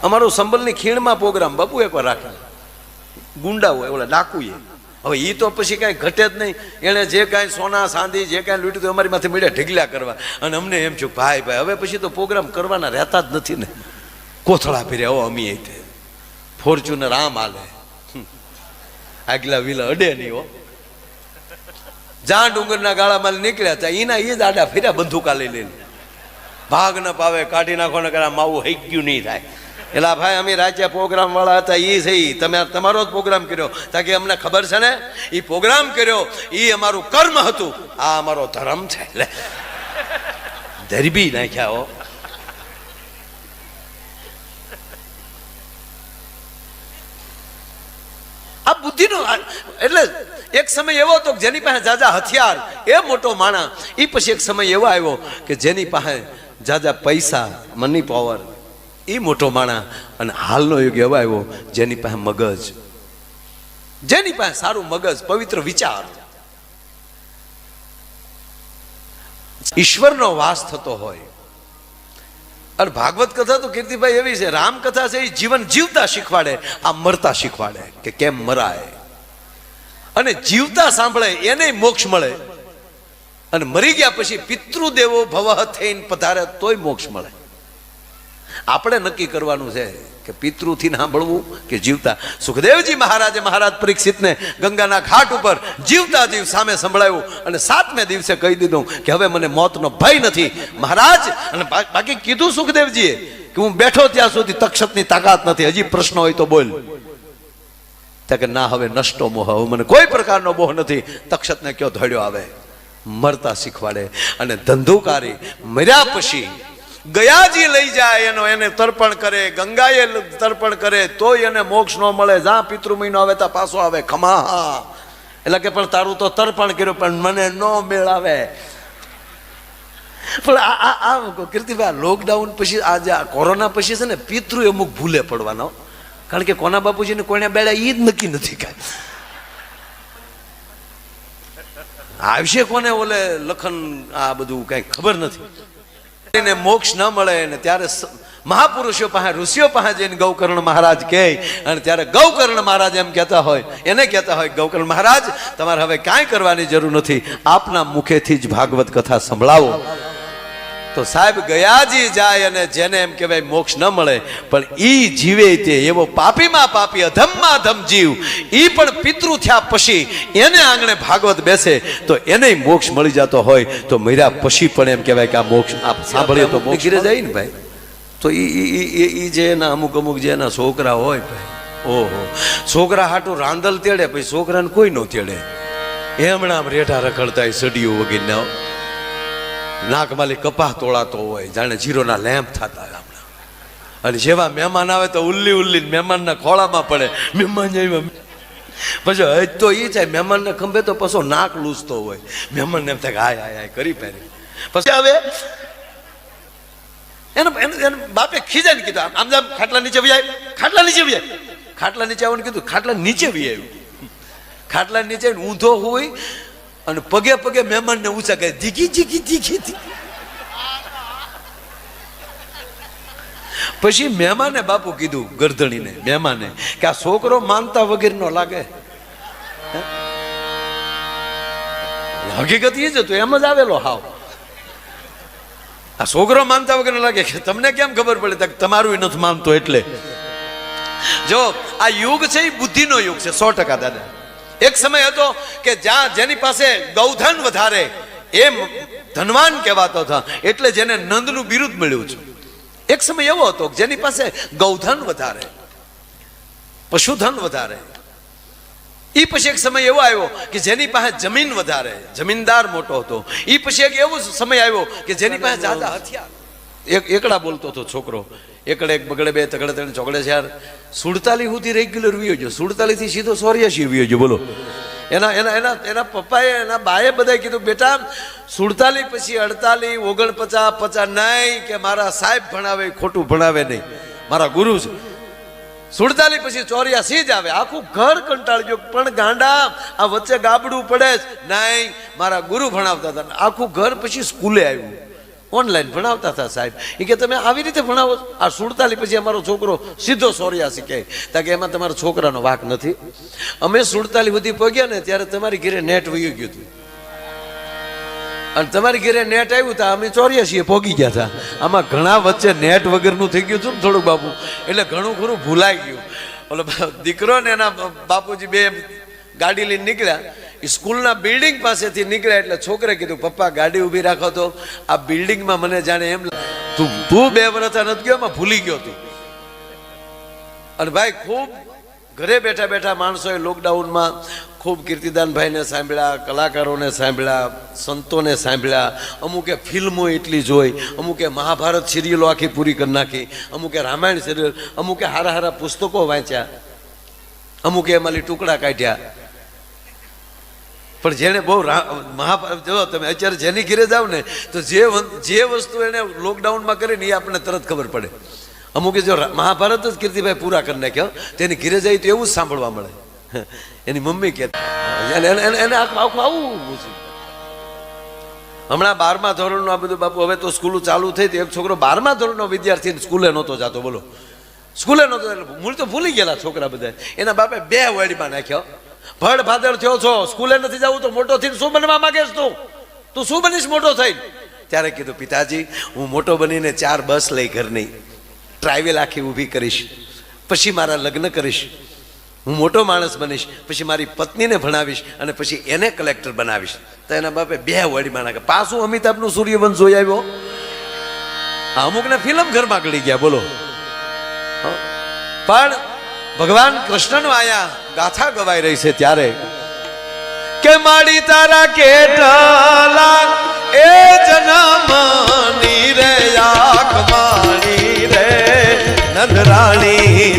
અમારો સંબલની ખીણમાં પ્રોગ્રામ બાપુ એકવાર રાખે, ગુંડા હોય ઓલા ડાકુ. હવે એ તો પછી કાંઈ ઘટે જ નહીં. એણે જે કાંઈ સોના ચાંદી જે કાંઈ લૂંટ્યું તો અમારી માથે મળ્યા ઢગલા કરવા. અને અમને એમ છું ભાઈ હવે પછી તો પ્રોગ્રામ કરવાના રહેતા જ નથી ને. કોથળા ફેર્યા હો અમી તે ફોર્ચ્યુનર આમ હાલે, આગલા વિલા અડે નહીં હો. જ્યાં ડુંગરના ગાળામાં નીકળ્યા હતા એના એ જ આડા ફેર્યા બંદૂકા લઈ લઈને. ભાગ ન પાવે કાઢી નાખો ને કરા માવું હઈ ગયું નહીં થાય. એટલે ભાઈ અમે રાજ્ય પ્રોગ્રામ વાળા હતા એ થઈ, તમે તમારો જ પ્રોગ્રામ કર્યો તાકે અમને ખબર છે ને એ પ્રોગ્રામ કર્યો એ અમારું કર્મ હતું, આ અમારો ધર્મ છે. એટલે ધરબી નાખ્યા હો. આ બુદ્ધિનો એટલે એક સમય એવો હતો કે જેની પાસે જાજા હથિયાર એ મોટો માણા. એ પછી એક સમય એવો આવ્યો કે જેની પાસે જાજા પૈસા મની પાવર એ મોટો માણા. અને હાલનો યુગ એવો આવ્યો જેની પાસે મગજ, જેની પાસે સારું મગજ, પવિત્ર વિચાર, ઈશ્વરનો વાસ થતો હોય. અને ભાગવત કથા તો કીર્તિભાઈ એવી છે, રામ કથા છે એ જીવન જીવતા શીખવાડે, આ મરતા શીખવાડે કે કેમ મરાય. અને જીવતા સાંભળે એને મોક્ષ મળે, અને મરી ગયા પછી પિતૃદેવો ભવઃ થઈને પધારે તોય મોક્ષ મળે. આપણે નક્કી કરવાનું છે કે પિતૃથી સાંભળવું કે જીવતા. સુખદેવજી મહારાજે મહારાજ પરીક્ષિતને ગંગાના ઘાટ ઉપર જીવતા જીવ સામે સંભળાવ્યું અને 7મે દિવસે કહી દીધું કે હવે મને મોતનો ભય નથી મહારાજ. અને બાકી કીધું સુખદેવજીએ કે હું બેઠો ત્યાં સુધી તક્ષકની તાકાત નથી, હજી પ્રશ્ન હોય તો બોલ. કે ના હવે નષ્ટો મોહ, હવે મને કોઈ પ્રકારનો મોહ નથી. તક્ષકને કયો ધડ્યો આવે, મરતા શીખવાડે. અને ધંધુકારી મર્યા પછી ગયાજી લઈ જાય એનો એને તર્પણ કરે, ગંગાએ તર્પણ કરે તોય એને મોક્ષ ન મળે. જ્યાં પિતૃ મહિનો આવે ત્યાં પાછો આવે ખમા. એટલે કે પણ તારું તો તર્પણ કર્યું પણ મને ન મેળાવે. પણ આ કીર્તિભાઈ લોકડાઉન પછી આજે આ કોરોના પછી છે ને પિતૃ અમુક ભૂલે પડવાનો. કારણ કે કોના બાપુજીને કોને બેડા એ જ નક્કી નથી કાંઈ. આવશે કોને ઓલે લખન આ બધું કઈ ખબર નથી. મોક્ષ ન મળે ને ત્યારે મહાપુરુષો પાસે ઋષિઓ પાસે જઈને ગૌકર્ણ મહારાજ કહે. અને ત્યારે ગૌકર્ણ મહારાજ એમ કહેતા હોય, એને કહેતા હોય ગૌકર્ણ મહારાજ તમારે હવે કાંઈ કરવાની જરૂર નથી, આપના મુખેથી જ ભાગવત કથા સંભળાવો. તો સાહેબ ગયાજી જાય અને જેને એમ કહેવાય મોક્ષ ન મળે પણ ઈ જીવે તે એવો પાપીમાં પાપી અધમમાં અધમ જીવ ઈ પણ પિતૃ થયા પછી એને આંગણે ભાગવત બેસે તો એને મોક્ષ મળી જતો હોય. તો મર્યા પછી પણ એમ કહેવાય કે આ મોક્ષ આપ સાંભળીએ તો મોક્ષ ઘીરે જાય ને ભાઈ. તો ઈ જે એના અમુક જે એના છોકરા હોય ભાઈ, ઓહો છોકરા હાટું રાંદલ તેડે પછી છોકરાને કોઈ ન તેડે. એમણા આમ રેઠા રખડતા સડીઓ વગેરે નાકમાલી કપાહ તોળાતો હોય જાણે જીરોના લેમ્પ થતા હોય. અને જેવા મહેમાન આવે તો ઉલ્લી મહેમાનના ખોળામાં પડે. મહેમાન આવ્યા પછી હજ તો એ થાય મહેમાનને ખંભે તો પાછો નાક લૂસતો હોય. મહેમાનને એમ થાય હાય હાય હાય કરી પહેરી. પછી હવે એને બાપે ખીજાને કીધું આમ જામ ખાટલા નીચે વી આવી, ખાટલા નીચે વી આવી. ખાટલા નીચે આવવાનું કીધું, ખાટલા નીચે વી આવ્યું. ખાટલા નીચે ઊંધો હોય અને પગે પગે મહેમાનને ઊંચા કરે દીઘી દીઘી દીઘી દીઘી. પછી મહેમાને બાપુ કીધું ગરદણીને મહેમાને કે આ છોકરો માનતા વગેરે લાગે. હકીકત એ જ હતું, એમ જ આવેલો હાવ. આ છોકરો માનતા વગેરે લાગે કે તમને કેમ ખબર પડે તમારું નથી માનતો એટલે. જો આ યુગ છે એ બુદ્ધિનો યુગ છે 100% દાદા. એક સમય હતો કે જ્યાં જેની પાસે ગૌધન વધારે એ ધનવાન કહેવાતો હતા, એટલે જેને નંદનું બિરુદ મળ્યું છે. એક સમય એવો હતો કે જેની પાસે ગૌધન વધારે, પશુધન વધારે. એ પછી એક સમય એવો આવ્યો કે જેની પાસે જમીન વધારે, જમીનદાર મોટો હતો. એ પછી એક એવો સમય આવ્યો કે જેની પાસે જ્યાદા હથિયાર. એકડા બોલતો હતો છોકરો, એકડે એક બગડે બે તગડે ત્રણ ચોકડે 4 47 સુધી રેગ્યુલર વિયો ગયો. 47 થી સીધો 84 વિયો ગયો. બોલો એના પપ્પાએ એના બાએ બધાએ કીધું બેટા 47 પછી 48 49 50 નહીં કે મારા સાહેબ ભણાવે ખોટું ભણાવે નહીં, મારા ગુરુ છે. 47 પછી 84 જ આવે. આખું ઘર કંટાળ્યો પણ ગાંડા આ વચ્ચે ગાબડું પડે જ નહીં, મારા ગુરુ ભણાવતા હતા. આખું ઘર પછી સ્કૂલે આવ્યું. ઓનલાઈન ભણાવતા હતા સાહેબ. એ કે તમે આવી રીતે ભણાવો? આ 47 પછી અમારો છોકરો સીધો 84 કહે. તા કે એમાં તમારા છોકરાનો વાંક નથી. અમે 47 સુધી પહોંચ્યા ને ત્યારે તમારી ઘરે નેટ વયું ગયું હતું, અને તમારી ઘરે નેટ આવ્યું હતા અમે 84 પહોંચી ગયા હતા. આમાં ઘણા વચ્ચે નેટ વગરનું થઈ ગયું હતું ને થોડુંક બાપુ, એટલે ઘણું ખરું ભૂલાઈ ગયું. ઓલો દીકરો ને એના બાપુજી બે ગાડી લઈને નીકળ્યા. સ્કૂલના બિલ્ડિંગ પાસેથી નીકળ્યા એટલે છોકરે કીધું, પપ્પા ગાડી ઊભી રાખો તો આ બિલ્ડિંગમાં મને જાણે એમ તું 2 વર્ષ નથી ગયો, એમાં ભૂલી ગયો તું. અને ભાઈ ખૂબ ઘરે બેઠા બેઠા માણસોએ લોકડાઉનમાં ખૂબ કીર્તિદાનભાઈને સાંભળ્યા, કલાકારોને સાંભળ્યા, સંતોને સાંભળ્યા. અમુકે ફિલ્મો એટલી જોઈ, અમુકે મહાભારત સિરિયલો આખી પૂરી કરી નાખી, અમુકે રામાયણ સિરિયલ, અમુકે હારા હારા પુસ્તકો વાંચ્યા, અમુકે એમાંથી ટુકડા કાઢ્યા. પણ જેને બહુ મહાભારત જો તમે અત્યારે જેની ઘરે જાવ ને તો જે વસ્તુ એને લોકડાઉનમાં કરી ને એ આપણને તરત ખબર પડે. અમુકે જો મહાભારત જ કીર્તિભાઈ પૂરા કરી નાખ્યો તેની ઘરે જાય તો એવું જ સાંભળવા મળે. એની મમ્મી કે એને આખું આવું. હમણાં 12મા ધોરણનું આ બધું બાપુ, હવે તો સ્કૂલો ચાલુ થઈ. તો એક છોકરો 12મા ધોરણનો વિદ્યાર્થી સ્કૂલે નહોતો જતો, બોલો સ્કૂલે નહોતો, એટલે મૂળ તો ભૂલી ગયેલા છોકરા બધા. એના બાપે 2 વર્ડમાં નાખ્યો, ભડ ભાદર થયો છો, સ્કૂલે નથી જવું તો મોટો થઈને શું બનવા માંગેશ તું શું બનીશ મોટો થઈને? ત્યારે કીધું, પિતાજી હું મોટો બનીને 4 બસ લઈ ઘરની ટ્રાવેલ આખી ઊભી કરીશ, પછી મારા લગ્ન કરીશ, હું મોટો માણસ બનીશ, પછી મારી પત્નીને ભણાવીશ અને પછી એને કલેક્ટર બનાવીશ. તો એના બાપે 2 વર્ડમાં નાખે. પાછું અમિતાભનું સૂર્યવંશ જોઈ આવ્યો. અમુકને ફિલ્મ ઘરમાં ગળી ગયા, બોલો. પણ ભગવાન કૃષ્ણનો આયા ગાથા ગવાઈ રહી છે ત્યારે કે માડી તારા કેટલા એ જન્મની રે આંખ માણી રે નંદરાણી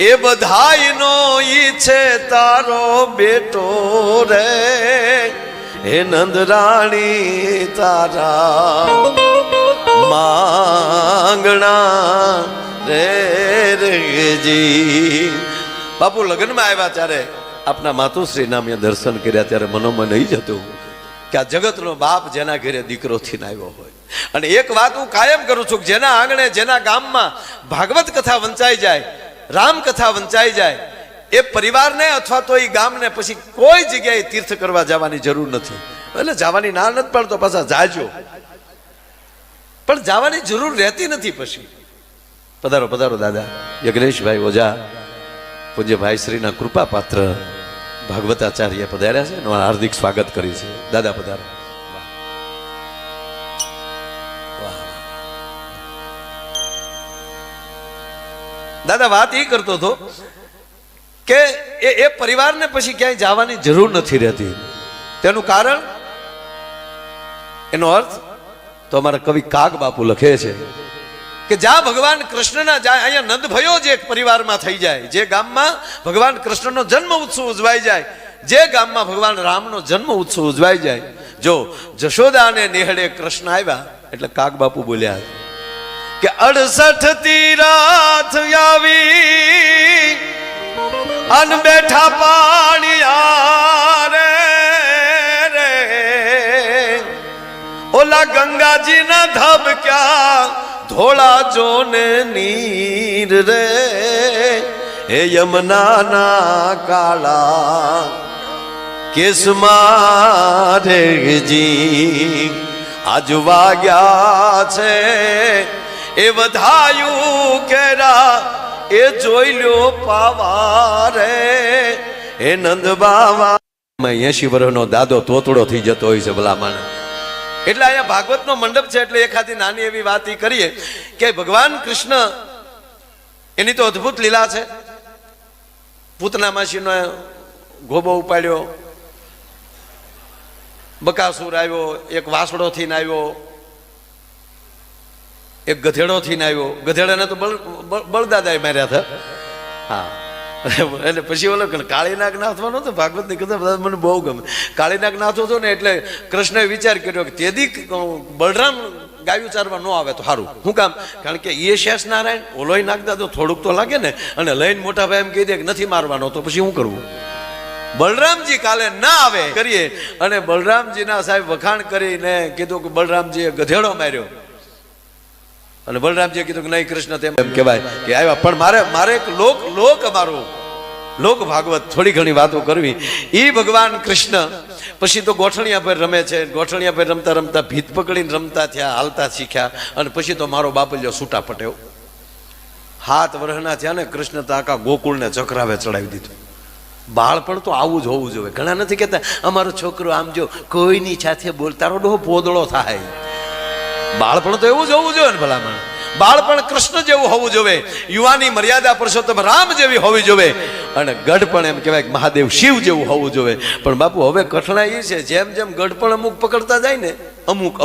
એ બધાયનો ઈચ્છે તારો બેટો રે હે નંદરાણી તારા માંગણા રે રેજી. બાપુ લગ્નમાં આવ્યા ત્યારે આપના માતુશ્રી નામે દર્શન કર્યા ત્યારે મનોમન નહીં જતું કે આ જગતનો બાપ જેના ઘરે દીકરો થઈને આવ્યો હોય. અને એક વાત હું કાયમ કરું છું, જેના આંગણે જેના ગામમાં ભાગવત કથા વંચાઈ જાય, રામ કથા વંચાઈ જાય, એ પરિવારને અથવા તો એ ગામને પછી કોઈ જગ્યાએ તીર્થ કરવા જવાની જરૂર નથી. એટલે જવાની ના નથી પાડતો, પાછા જાજો. પણ જવાની જરૂર રહેતી નથી. પછી પધારો પધારો દાદા યજ્ઞેશભાઈ ઓઝા પૂજ્ય ભાઈ શ્રીના કૃપા પાત્ર ભાગવતાચાર્ય પધાર્યા છે, એનું હાર્દિક સ્વાગત કરી છે. દાદા પધારો. દાદા વાત એ કરતો હતો કે એ પરિવારને પછી ક્યાંય જવાની જરૂર નથી રહેતી. તેનું કારણ, એનો અર્થ તો અમારા કવિ કાગ બાપુ લખે છે કે જ્યાં ભગવાન કૃષ્ણના જાય, અહીંયા નંદ ભયો જે એક પરિવારમાં થઈ જાય, જે ગામમાં ભગવાન કૃષ્ણનો જન્મ ઉત્સવ ઉજવાઈ જાય, જે ગામમાં ભગવાન રામનો જન્મ ઉત્સવ ઉજવાઈ જાય, જો જશોદાને નેહડે કૃષ્ણ આવ્યા એટલે કાગ બાપુ બોલ્યા કે 68 તીરથ આવી અન બેઠા પાણીયા રે ઓલા ગંગાજી ના ધબક્યા ધોળા જોને નીર રે હે યમુના ના કાળા કેસ મારેજી આજ વાગ્યા છે એ વધાયું કેરા એ જોઈ લ્યો પાવા રે હે નંદ બાવા. 80 વર્ષનો દાદો તોતડો થઈ જતો હોય છે ભલામણ. એટલે અહીંયા ભાગવતનો મંડપ છે એટલે એખાદી નાની એવી વાત ઈ કરીએ કે ભગવાન કૃષ્ણ એની તો અદ્ભુત લીલા છે. પૂતના માસીનો ગોબો ઉપાડ્યો, બકાસુર આવ્યો, એક વાસડો થઈને આવ્યો, એક ગધેડો થઈને આવ્યો. ગધેડાને તો બળદાદાએ માર્યા હતા. હા, એટલે પછી ઓલો કાળીનાગ નાથવાનો હતો. ભાગવતની કથા મને બહુ ગમે. કાળીનાગ નાથો હતો ને એટલે કૃષ્ણએ વિચાર કર્યો કે તેદી બલરામ ગાયું ચારવા ન આવે તો સારું. શું કામ? કારણ કે એ શેષ નારાયણ ઓલોય નાખતા તો થોડુંક તો લાગે ને, અને લઈને મોટા ભાઈ એમ કહી દે કે નથી મારવાનો, તો પછી શું કરવું? બલરામજી કાલે ના આવે કરીએ, અને બલરામજીના સાહેબ વખાણ કરીને કીધું કે બલરામજીએ ગધેડો માર્યો, અને બલરામજીએ કીધું કે નહીં કૃષ્ણ તેમ કહેવાય કે આવ્યા. પણ મારે એક અમારું લોક ભાગવત થોડી ઘણી વાતો કરવી. એ ભગવાન કૃષ્ણ પછી તો ગોઠણિયા પર રમે છે. ગોઠણિયા પર રમતા રમતા ભીત પકડીને રમતા થયા, હાલતા શીખ્યા, અને પછી તો મારો બાપલ્યો છૂટા પટ્યો. 7 વર્ષના થયા ને કૃષ્ણ તો આખા ગોકુળને ચક્રાવે ચડાવી દીધું. બાળપણ તો આવું જ હોવું જોઈએ. ઘણા નથી કહેતા અમારો છોકરો આમ જો કોઈની સાથે બોલ, તારો ડોહો પોદળો થાય. બાળપણ તો એવું જ હોવું જોઈએ ને ભલામણ. બાળપણ કૃષ્ણ જેવું હોવું જોઈએ, યુવાની મર્યાદા પુરુષોત્તમ રામ જેવી હોવી જોઈએ, અને ગઢપણ એમ કહેવાય કે મહાદેવ શિવ જેવું હોવું જોઈએ. પણ બાપુ હવે કઠણાઈ એ છે, જેમ જેમ ગઢપણ અમુક પકડતા જાય ને, અમુક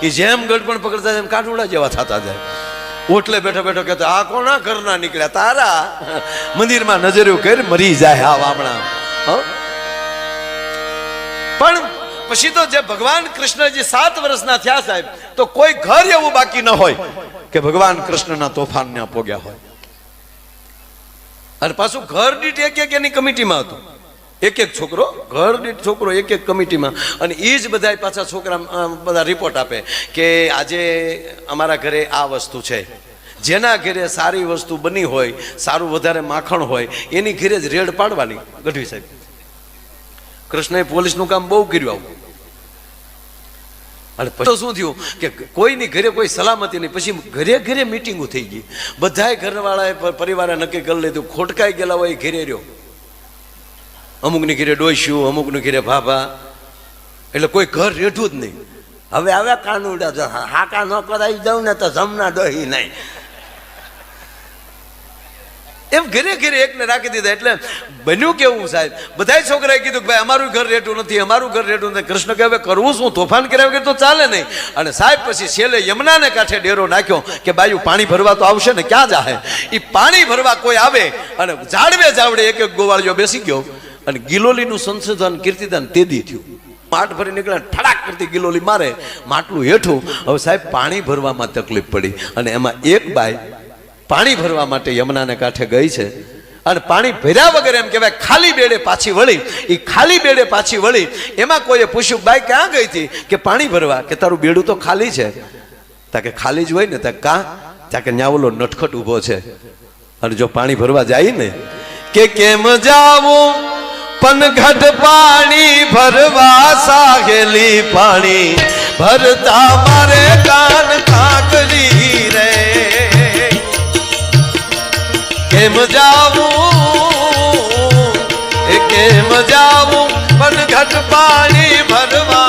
એ જેમ ગઢપણ પકડતા જાય એમ કાઠુડા જેવા થતા જાય. ઓટલે બેઠો બેઠો કહેતો આ કોના ઘરના નીકળ્યા? તારા મંદિરમાં નજર્યું કરી મરી જાય હા વામણા. પણ પછી તો જે ભગવાન કૃષ્ણજી 7 વર્ષના થયા સાહેબ, તો કોઈ ઘર એવું બાકી ન હોય કે ભગવાન કૃષ્ણના તોફાન ને પોગ્યા હોય. અને પાછું ઘર દીઠ એક એની કમિટીમાં હતું, એક છોકરો, ઘર દીઠ છોકરો એક કમિટીમાં. અને એ જ બધા પાછા છોકરા બધા રિપોર્ટ આપે કે આજે અમારા ઘરે આ વસ્તુ છે. જેના ઘરે સારી વસ્તુ બની હોય, સારું વધારે માખણ હોય, એની ઘરે જ રેડ પાડવાની. ગઢવી સાહેબ કૃષ્ણએ પોલીસનું કામ બહુ કર્યું આવું. અને પછી શું થયું કે કોઈની ઘરે કોઈ સલામતી નહીં. પછી ઘરે ઘરે મિટિંગો થઈ ગઈ. બધાય ઘરવાળાએ પરિવારે નક્કી કરી લીધું ખોટકાઈ ગયેલા હોય ઘેરે રહ્યો. અમુકની ઘેરે ડોસ્યું, અમુકની ઘેરે ભાભા, એટલે કોઈ ઘર રેઠું જ નહીં. હવે કાનુડા હાકા ન કરાવી દઉં ને તો જમના ડોહી નહીં, એમ ઘરે ઘરે એકને રાખી દીધા. એટલે બન્યું કેવું સાહેબ, બધા છોકરાએ કીધું કે ભાઈ અમારું ઘર રેટું નથી, અમારું ઘર રેટું નથી. કૃષ્ણ કહે હવે કરવું શું? તોફાન કર્યા વગર તો ચાલે નહીં. અને સાહેબ પછી છેલ્લે યમુનાને કાંઠે ડેરો નાખ્યો કે બાયું પાણી ભરવા તો આવશે ને, ક્યાં જાહે? એ પાણી ભરવા કોઈ આવે અને જાવડે એક ગોવાળિયો બેસી ગયો, અને ગિલોલીનું સંશોધન કીર્તિદાન તેદી થયું. પાટ ભરી નીકળ્યા, ઠડાક કરતી ગિલોલી મારે, માટલું હેઠું. હવે સાહેબ પાણી ભરવામાં તકલીફ પડી, અને એમાં એક બાઈ પાણી ભરવા માટે યમુનાને કાંઠે ગઈ છે, અને પાણી ભર્યા વગર એમ કહેવાય ખાલી બેડે પાછી વળી. એ ખાલી બેડે પાછી વળી, એમાં કોઈએ પૂછ્યું બાઈ ક્યાં ગઈ હતી? કે પાણી ભરવા. કે તારું બેડું તો ખાલી છે. તા કે ખાલી જ હોય ને. ત્યાં કે ન્યા ઓલો નટખટ ઊભો છે, અને જો પાણી ભરવા જાય ને કે કેમ જાવું પનઘટ પાણી ભરવા, સાહેલી પાણી ભરતા મારે કાન કાકરી રે કેમ જાવું એ કેમ જાવું પણ ઘટ પાણી ભરવા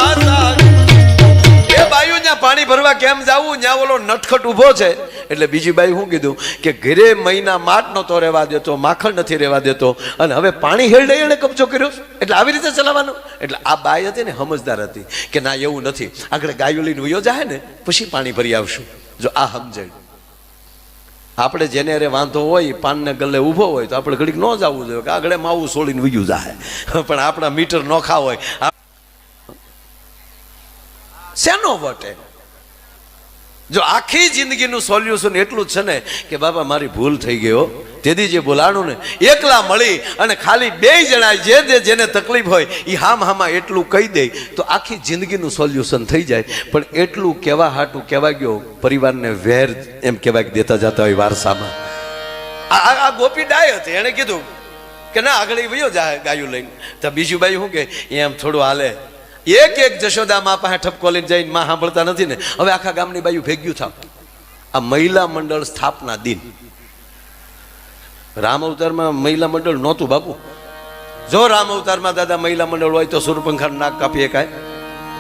એ બાયુ ત્યાં પાણી ભરવા કેમ જાવું ત્યાં ઓલો નટખટ ઊભો છે એટલે બીજી બાઈ શું કીધું કે ઘરે મહિના માટ નહોતો રહેવા દેતો માખણ નથી રહેવા દેતો અને હવે પાણી હેડે એને કબજો કર્યો એટલે આવી રીતે ચલાવવાનું એટલે આ બાઈ હતી ને સમજદાર હતી કે ના એવું નથી આગળ ગાયો લઈને વયો જાય ને પછી પાણી ભરી આવશું જો આ સમજાય આપણે જેને અરે વાંધો હોય પાનને ગલ્લે ઊભો હોય તો આપણે ઘડીક ન જવું જોઈએ કે આગળ માવું છોડીને વયું જાય પણ આપણા મીટર નોખા હોય શેનો વટે જો આખી જિંદગીનું સોલ્યુશન એટલું જ છે ને કે બાબા મારી ભૂલ થઈ ગયો તેથી જે બોલાણું ને એકલા મળી અને ખાલી બે જણા જેને તકલીફ હોય એ હામાં એટલું કહી દે તો આખી જિંદગીનું સોલ્યુશન થઈ જાય પણ એટલું કેવા હાટું કહેવા ગયો પરિવારને વેર એમ કહેવાય દેતા જતા હોય વારસામાં આ ગોપી ડાય હતી એણે કીધું કે ના આગળ વયો જાય ગાયું લઈને તો બીજું બાઈ શું કે એમ થોડું હાલે એક એક જશોદા માં પાસે ઠપકો લઈને જઈને માં સાંભળતા નથી ને હવે આખા ગામની બાજુ ભેગ્યું થાવ આ મહિલા મંડળ સ્થાપના દિન રામ અવતારમાં મહિલા મંડળ નહોતું બાપુ જો રામ અવતારમાં દાદા મહિલા મંડળ હોય તો સુરપંખા નાક કાપી એકાય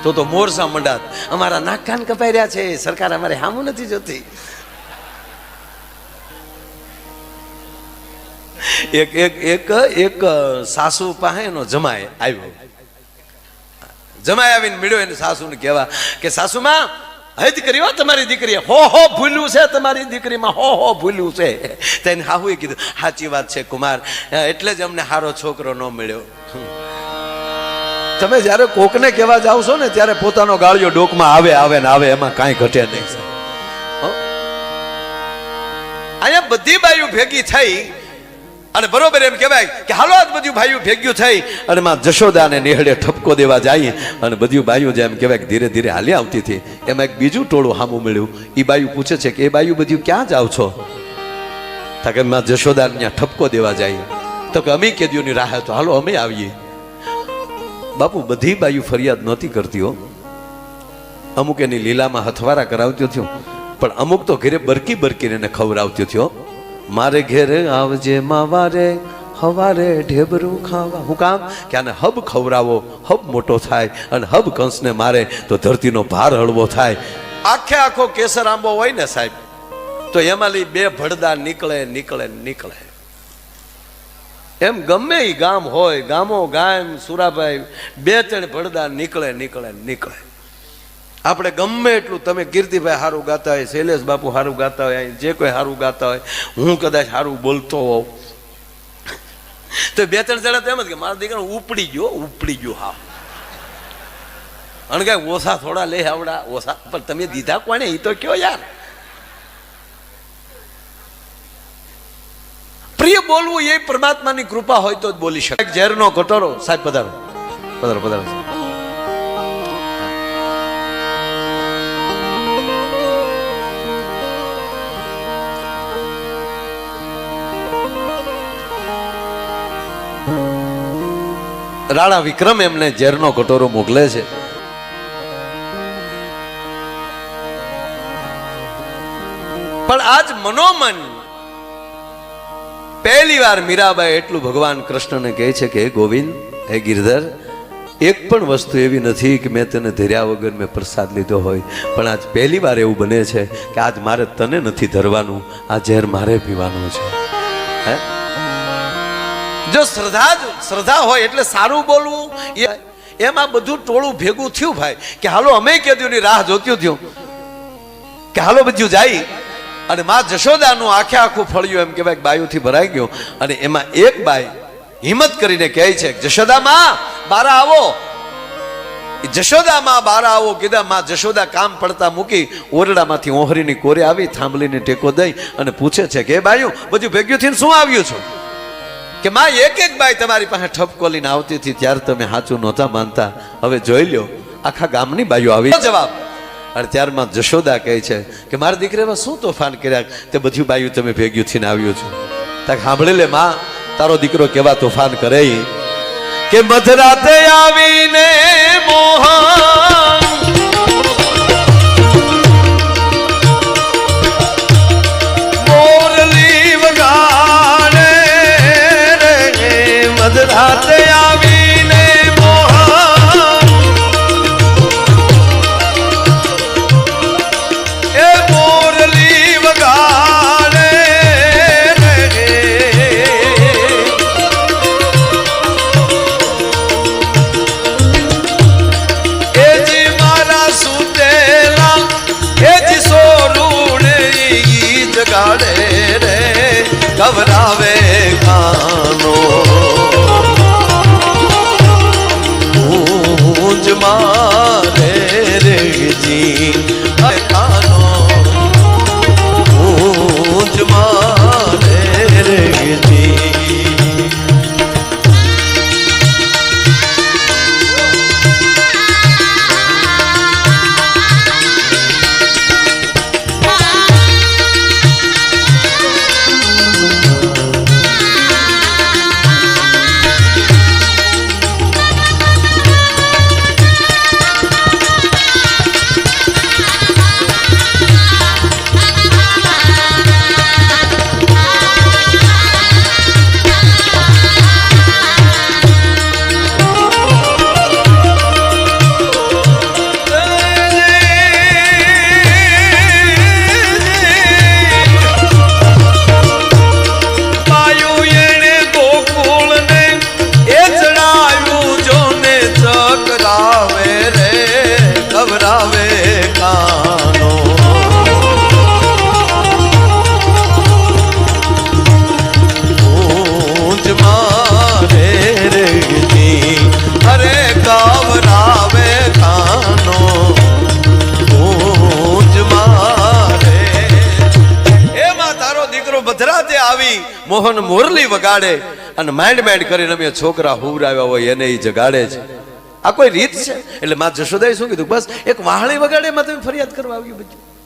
તો મોરસા મંડાત અમારા નાક કાન કપાઈ રહ્યા છે સરકાર અમારે હામું નથી જોતી એક એક એક એક સાસુ પાસે એનો જમાય આવ્યો જમાઈ આવીને મળ્યો એને સાસુને કહેવા કે સાસુમાં હદ કરી હો તમારી દીકરીએ હો ભૂલ્યું છે તમારી દીકરીમાં હો ભૂલ્યું છે તેને હાહુએ કીધું સાચી વાત છે કુમાર એટલે જ અમને સારો છોકરો ન મળ્યો તમે જ્યારે કોકને કહેવા જાવ છો ને ત્યારે પોતાનો ગાળિયો ડોકમાં આવે ને આવે એમાં કાંઈ ઘટે નહીં અહીંયા બધી બાયું ભેગી થઈ અને બરોબર એમ કહેવાય કે હાલો આજ બધું ભાઈઓ ભેગ્યું થઈ અને માં જશોદાને નેહડે ઠપકો દેવા જાય અને બધું બાયું જેમ કહેવાય કે ધીરે ધીરે હાલી આવતી હતી એમાં એક બીજું ટોળું સામું મળ્યું એ બાયું પૂછે છે કે એ બાયું બધું ક્યાં જાવ છો તો કે માં જશોદાને ત્યાં ઠપકો દેવા જાય તો કે અમે કેદીઓની રાહ તો હાલો અમે આવીએ બાપુ બધી બાયું ફરિયાદ નહોતી કરતી હો અમુક એની લીલામાં હથવારા કરાવતી થયો પણ અમુક તો ઘરે બરકીને એને ખવડાવતી થયો મારે ઘેરે આવજે માવારે હવારે ઢેબરું ખાવા હું કામ કે આને હબ ખવડાવો હબ મોટો થાય અને હબ કંસને મારે તો ધરતીનો ભાર હળવો થાય આખો કેસર આંબો હોય ને સાહેબ તો એમાંથી બે ભડદા નીકળે એમ ગમે એ ગામ હોય ગામો ગામ સુરાભાઈ બે ત્રણ ભડદા નીકળે આપણે ગમે એટલું તમે કીર્તિભાઈ સારું ગાતા હોય શૈલેષ બાપુ સારું ગાતા હોય જે કોઈ સારું ગાતા હોય હું કદાચ સારું બોલતો હોઉં તો બે ત્રણ જણા તો એમ જ કે મારા દીકરા ઉપડી ગયો હા અને કઈ ઓછા થોડા લે આવડા ઓછા પણ તમે દીધા કોને એ તો કયો યાર પ્રિય બોલવું એ પરમાત્માની કૃપા હોય તો જ બોલી શકે ઝેરનો કટોરો સાહેબ પધારો રાણા વિક્રમ એમને ઝેરનો કટોરો મોકલે છે પણ આજ મનોમન પહેલી વાર મીરાબાઈ એટલું ભગવાન કૃષ્ણને કહે છે કે હે ગોવિંદ હે ગિરધર એક પણ વસ્તુ એવી નથી કે મેં તને ધર્યા વગર મેં પ્રસાદ લીધો હોય પણ આજ પહેલી વાર એવું બને છે કે આજ મારે તને નથી ધરવાનું આ ઝેર મારે પીવાનું છે હે જો શ્રદ્ધા હોય એટલે સારું બોલવું એમાં બધું ટોળું ભેગું થયું ભાઈ કે હાલો અમે કેદીઓની રાહ જોતી થયું કે હાલો બધું જાય અને માં જશોદાનું આખું ફળિયું એમ કહેવાય બાયુથી ભરાઈ ગયું અને એમાં એક બાઈ હિંમત કરીને કહે છે જશોદા માં બારા આવો જશોદા માં બારા આવો કીધા માં જશોદા કામ પડતા મૂકી ઓરડામાંથી ઓહરીની કોરે આવી થાંભલીને ટેકો દઈ અને પૂછે છે કે બાયું બધું ભેગ્યું થઈને શું આવ્યું છું કે માં એક બાઈ તમારી પાસે ઠપકો લઈને આવતી હતી ત્યારે તમે સાચું નહોતા માનતા હવે જોઈ લ્યો આખા ગામની બાઈઓ આવી જવાબ અને ત્યારમાં જશોદા કહે છે કે મારા દીકરામાં શું તોફાન કર્યા તે બધું બાયું તમે ભેગ્યું થઈને આવ્યું છું તાક સાંભળી લે માં તારો દીકરો કેવા તોફાન કરે કે મધરાતે આવીને મોહન કવરાવે કાનો ઊંજ મારે રેજી કાનો ઊંજ મારે રેજી મોહન મોરલી વગાડે અને માંડ માંડ કરીને અમે છોકરા હુવરાવ્યા હોય એને જગાડે છે આ કોઈ રીત છે એટલે માં જશોદાએ શું કીધું બસ એક વાહળી વગાડે માં તમે ફરિયાદ કરવા આવ્યું બધું